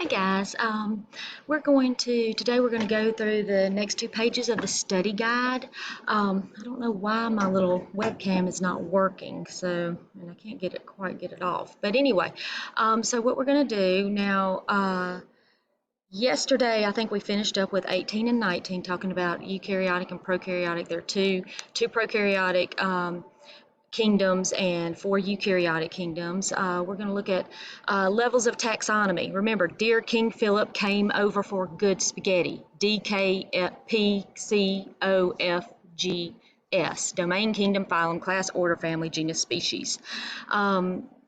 Hey guys, today we're going to go through the next two pages of the study guide. I don't know why my little webcam is not working, and I can't quite get it off. But anyway, so what we're going to do now, yesterday I think we finished up with 18 and 19 talking about eukaryotic and prokaryotic. There are two prokaryotic kingdoms and four eukaryotic kingdoms. We're going to look at levels of taxonomy. Remember, Dear King Philip came over for good spaghetti. DKPCOFGS. Domain, kingdom, phylum, class, order, family, genus, species.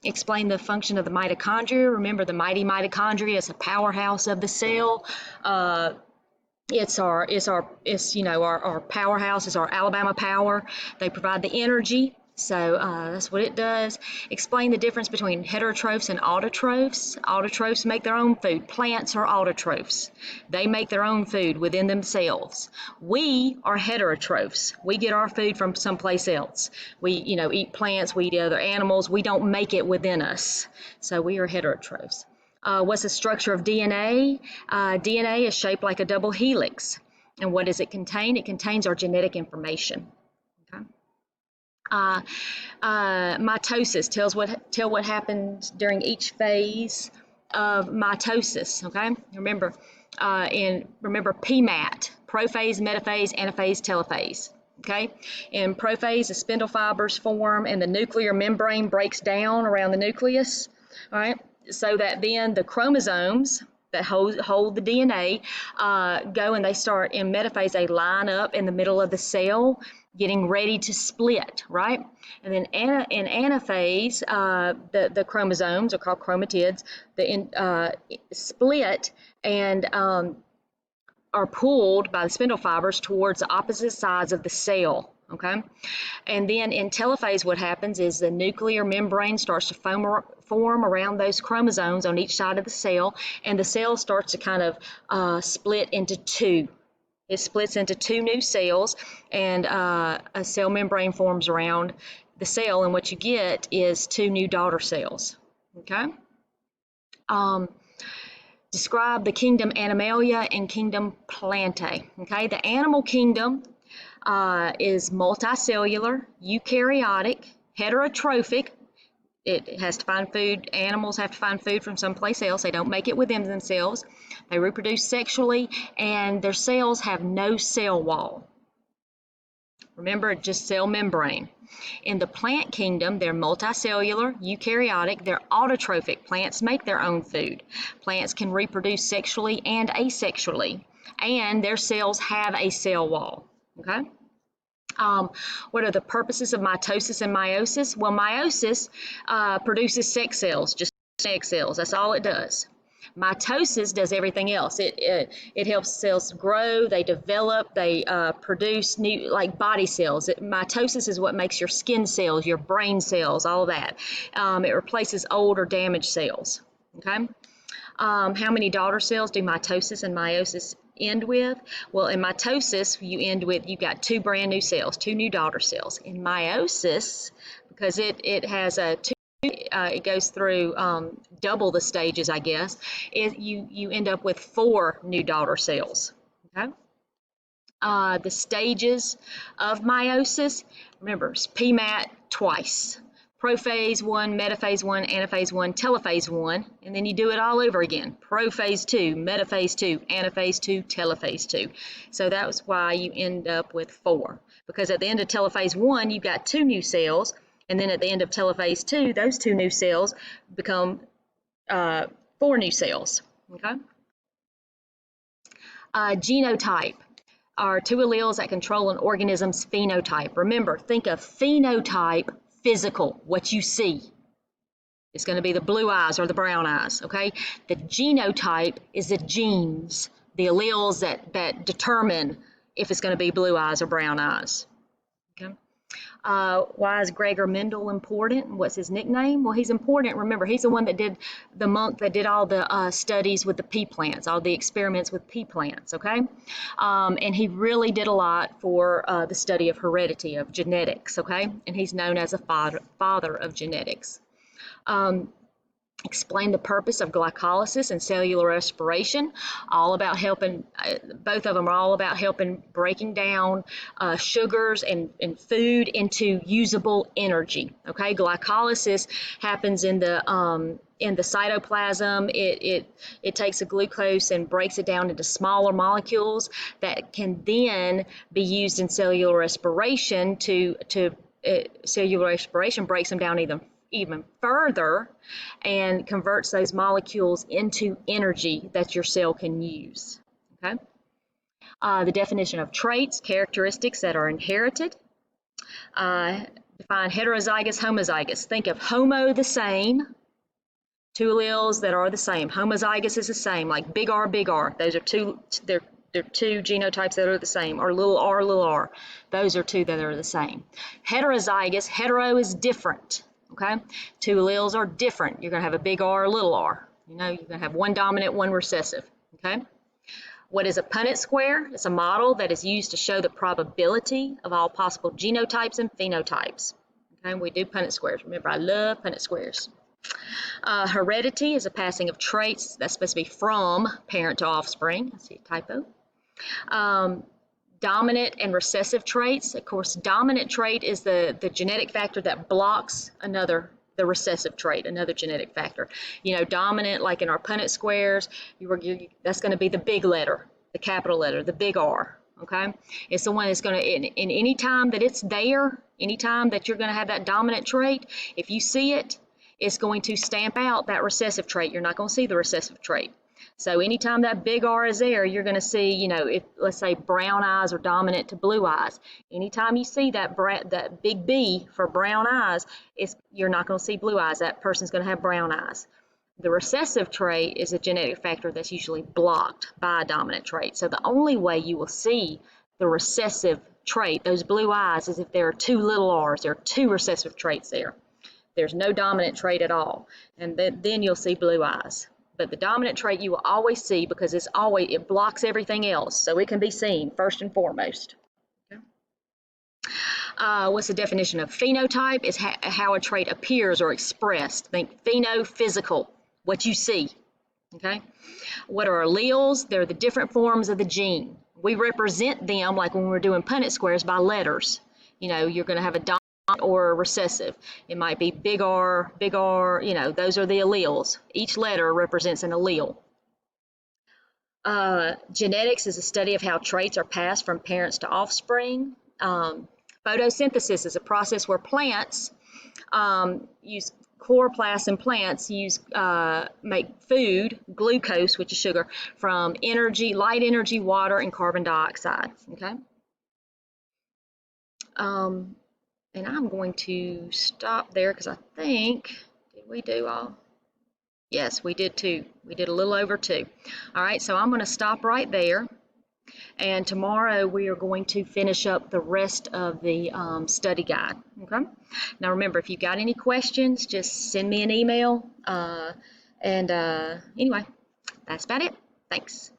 Explain the function of the mitochondria. Remember, the mighty mitochondria is a powerhouse of the cell. It's our powerhouse. It's our Alabama power. They provide the energy. So that's what it does. Explain the difference between heterotrophs and autotrophs. Autotrophs make their own food. Plants are autotrophs. They make their own food within themselves. We are heterotrophs. We get our food from someplace else. We, eat plants. We eat other animals. We don't make it within us. So we are heterotrophs. What's the structure of DNA? DNA is shaped like a double helix. And what does it contain? It contains our genetic information. Okay. Mitosis tell what happens during each phase of mitosis. Okay, remember PMAT: prophase, metaphase, anaphase, telophase. Okay, in prophase, the spindle fibers form and the nuclear membrane breaks down around the nucleus. All right, so that then the chromosomes that hold the DNA go and they start in metaphase. They line up in the middle of the cell, getting ready to split, right? And then in anaphase, the chromosomes are called chromatids. Split and are pulled by the spindle fibers towards the opposite sides of the cell. Okay, and then in telophase, what happens is the nuclear membrane starts to form around those chromosomes on each side of the cell, and the cell starts to kind of split into two. It splits into two new cells, and a cell membrane forms around the cell, and what you get is two new daughter cells. Okay. Describe the kingdom Animalia and kingdom Plantae. Okay, the animal kingdom is multicellular, eukaryotic, heterotrophic. It has to find food. Animals have to find food from someplace else. They don't make it within themselves. They reproduce sexually, and their cells have no cell wall. Remember, just cell membrane. In the plant kingdom, they're multicellular, eukaryotic, they're autotrophic. Plants make their own food. Plants can reproduce sexually and asexually, and their cells have a cell wall. Okay? What are the purposes of mitosis and meiosis? Well, meiosis produces sex cells, just egg cells. That's all it does. Mitosis does everything else. It helps cells grow, they develop, they produce new, like body cells. Mitosis is what makes your skin cells, your brain cells, all that. It replaces old or damaged cells. Okay. How many daughter cells do mitosis and meiosis end with? Well, in mitosis, you've got two brand new cells, two new daughter cells. In meiosis, because it has it goes through double the stages, I guess. You end up with four new daughter cells. Okay. The stages of meiosis, remember, PMAT twice. Prophase 1, metaphase 1, anaphase 1, telophase 1, and then you do it all over again. Prophase 2, metaphase 2, anaphase 2, telophase 2. So that was why you end up with four. Because at the end of telophase 1, you've got two new cells, and then at the end of telophase 2, those two new cells become four new cells. Okay? Genotype are two alleles that control an organism's phenotype. Remember, think of phenotype, physical, what you see. It's going to be the blue eyes or the brown eyes, okay? The genotype is the genes, the alleles that determine if it's going to be blue eyes or brown eyes, okay? Why is Gregor Mendel important? What's his nickname? Well, he's important. Remember, he's the one that did the monk that did all the studies with the pea plants, all the experiments with pea plants, okay? And he really did a lot for the study of heredity, of genetics, okay? And he's known as a father of genetics. Explain the purpose of glycolysis and cellular respiration, all about helping, both of them are all about helping breaking down sugars and food into usable energy. Okay, glycolysis happens in the cytoplasm. It takes a glucose and breaks it down into smaller molecules that can then be used in cellular respiration cellular respiration breaks them down even further and converts those molecules into energy that your cell can use. Okay. The definition of traits, characteristics that are inherited. Define heterozygous, homozygous. Think of homo, the same, two alleles that are the same. Homozygous is the same, like big R, big R. Those are they're two genotypes that are the same, or little r. Those are two that are the same. Heterozygous, hetero is different. Okay, two alleles are different. You're going to have a big R, a little r. You're going to have one dominant, one recessive. Okay. What is a Punnett square? It's a model that is used to show the probability of all possible genotypes and phenotypes. Okay, we do Punnett squares. Remember, I love Punnett squares. Heredity is a passing of traits that's supposed to be from parent to offspring. I see a typo. Dominant and recessive traits. Of course, dominant trait is the genetic factor that blocks the recessive trait, another genetic factor. Dominant, like in our Punnett squares, that's going to be the big letter, the capital letter, the big R. Okay, it's the one that's going to, in any time that it's there, any time that you're going to have that dominant trait, if you see it, it's going to stamp out that recessive trait. You're not going to see the recessive trait. So anytime that big R is there, you're going to see, if, let's say, brown eyes are dominant to blue eyes. Anytime you see that big B for brown eyes, you're not going to see blue eyes. That person's going to have brown eyes. The recessive trait is a genetic factor that's usually blocked by a dominant trait. So the only way you will see the recessive trait, those blue eyes, is if there are two little r's. There are two recessive traits there. There's no dominant trait at all. And then you'll see blue eyes. But the dominant trait you will always see because it blocks everything else. So it can be seen first and foremost. Okay. What's the definition of phenotype? Is how a trait appears or expressed. Think pheno, physical, what you see. Okay. What are alleles? They're the different forms of the gene. We represent them, like when we're doing Punnett squares, by letters. You're going to have a dominant or a recessive. It might be big R, those are the alleles. Each letter represents an allele. Genetics is a study of how traits are passed from parents to offspring. Photosynthesis is a process where plants use chloroplasts in plants make food, glucose, which is sugar, from light energy, water, and carbon dioxide. Okay. And I'm going to stop there because I think, did we do all? Yes, we did 2. We did a little over 2. All right, so I'm going to stop right there. And tomorrow we are going to finish up the rest of the study guide. Okay. Now remember, if you've got any questions, just send me an email. Anyway, that's about it. Thanks.